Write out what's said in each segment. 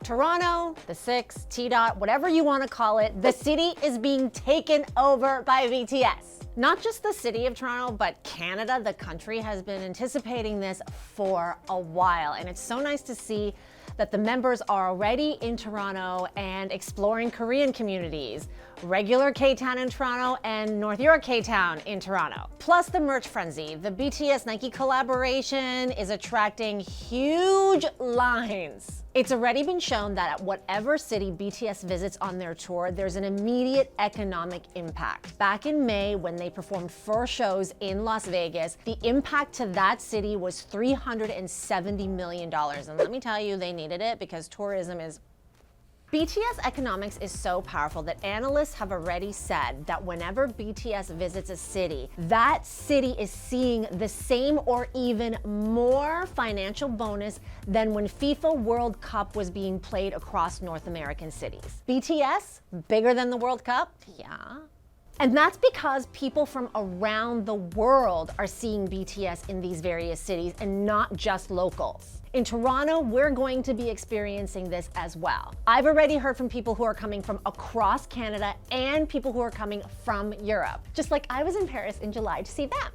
Toronto, the 6, T-Dot, whatever you want to call it, the city is being taken over by BTS. Not just the city of Toronto, but Canada, the country, has been anticipating this for a while. And it's so nice to see that the members are already in Toronto and exploring Korean communities, regular K-Town in Toronto and North York K-Town in Toronto. Plus the merch frenzy, the BTS Nike collaboration is attracting huge lines. It's already been shown that at whatever city BTS visits on their tour, there's an immediate economic impact. Back in May, when they performed 4 shows in Las Vegas, the impact to that city was $370 million. And let me tell you, they needed it because tourism is... BTS economics is so powerful that analysts have already said that whenever BTS visits a city, that city is seeing the same or even more financial bonus than when FIFA World Cup was being played across North American cities. BTS, bigger than the World Cup? Yeah. And that's because people from around the world are seeing BTS in these various cities and not just locals. In Toronto, we're going to be experiencing this as well. I've already heard from people who are coming from across Canada and people who are coming from Europe. Just like I was in Paris in July to see them.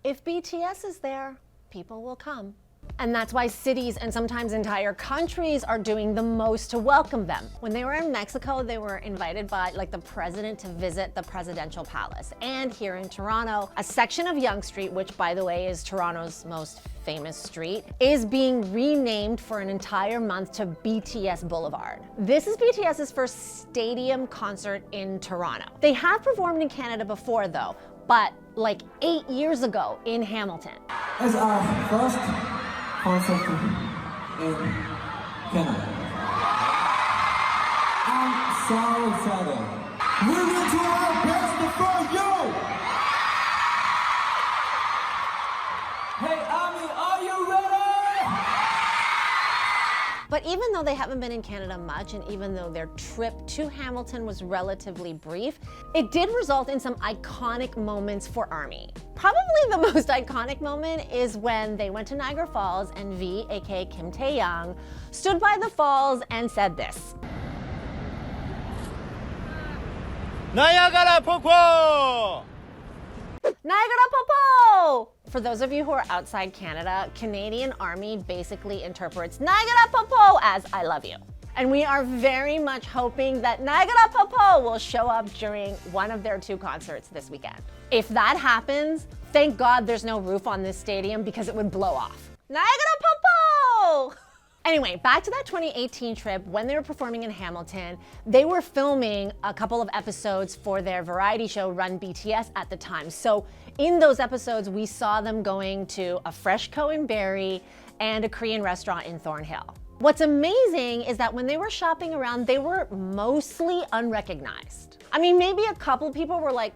If BTS is there, people will come. And that's why cities and sometimes entire countries are doing the most to welcome them. When they were in Mexico, they were invited by the president to visit the presidential palace. And here in Toronto, a section of Yonge Street, which by the way is Toronto's most famous street, is being renamed for an entire month to BTS Boulevard. This is BTS's first stadium concert in Toronto. They have performed in Canada before though, but 8 years ago in Hamilton. As our first concert in Canada. I'm so excited. We will do our best for you! Hey Army, are you ready? But even though they haven't been in Canada much, and even though their trip to Hamilton was relatively brief, it did result in some iconic moments for ARMY. Probably the most iconic moment is when they went to Niagara Falls and V, aka Kim Tae-young, stood by the falls and said this. Niagara Popo! Niagara Popo! For those of you who are outside Canada, Canadian ARMY basically interprets Niagara Popo as I love you. And we are very much hoping that Niagara Popo will show up during one of their 2 concerts this weekend. If that happens, thank God there's no roof on this stadium because it would blow off. Niagara Popo! Anyway, back to that 2018 trip when they were performing in Hamilton. They were filming a couple of episodes for their variety show Run BTS at the time. So in those episodes, we saw them going to a Freshco in Barrie and a Korean restaurant in Thornhill. What's amazing is that when they were shopping around, they were mostly unrecognized. I mean, maybe a couple people were like,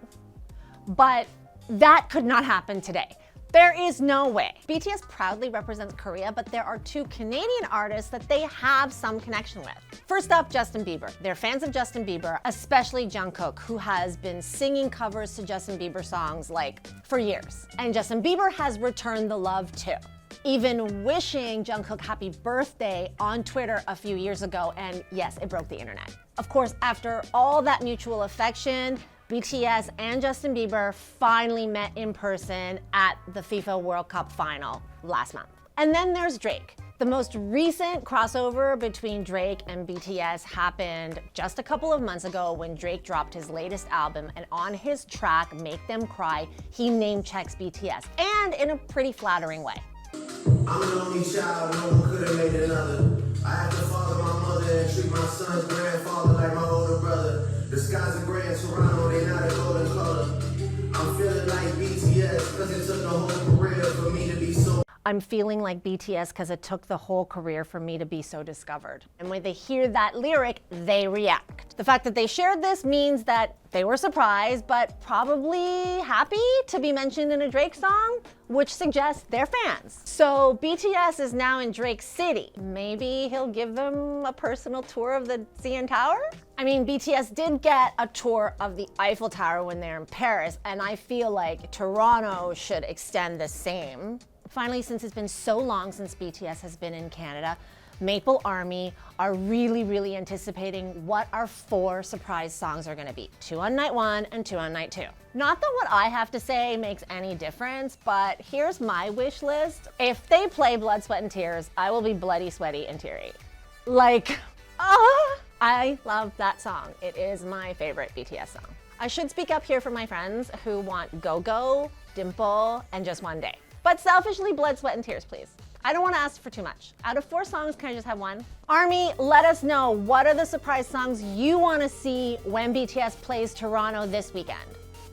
but that could not happen today. There is no way. BTS proudly represents Korea, but there are 2 Canadian artists that they have some connection with. First up, Justin Bieber. They're fans of Justin Bieber, especially Jungkook, who has been singing covers to Justin Bieber songs for years. And Justin Bieber has returned the love too, even wishing Jungkook happy birthday on Twitter a few years ago, and yes, it broke the internet. Of course, after all that mutual affection, BTS and Justin Bieber finally met in person at the FIFA World Cup final last month. And then there's Drake. The most recent crossover between Drake and BTS happened just a couple of months ago when Drake dropped his latest album, and on his track, Make Them Cry, he name-checks BTS, and in a pretty flattering way. I'm an only child, no one could have made another. I have to follow my mother and treat my son's grandfather like my older brother. The skies are gray in Toronto, they not a golden color. I'm feeling like BTS, cause it took the whole career for me to be so... I'm feeling like BTS because it took the whole career for me to be so discovered. And when they hear that lyric, they react. The fact that they shared this means that they were surprised, but probably happy to be mentioned in a Drake song, which suggests they're fans. So BTS is now in Drake's city. Maybe he'll give them a personal tour of the CN Tower? I mean, BTS did get a tour of the Eiffel Tower when they're in Paris, and I feel like Toronto should extend the same. Finally, since it's been so long since BTS has been in Canada, Maple Army are really anticipating what our 4 surprise songs are gonna be. 2 on night 1 and 2 on night 2. Not that what I have to say makes any difference, but here's my wish list. If they play Blood, Sweat, and Tears, I will be bloody, sweaty, and teary. Like, I love that song. It is my favorite BTS song. I should speak up here for my friends who want Go Go, Dimple, and Just One Day. But selfishly, Blood, Sweat, and Tears, please. I don't want to ask for too much. Out of 4 songs, can I just have 1? Army, let us know, what are the surprise songs you want to see when BTS plays Toronto this weekend?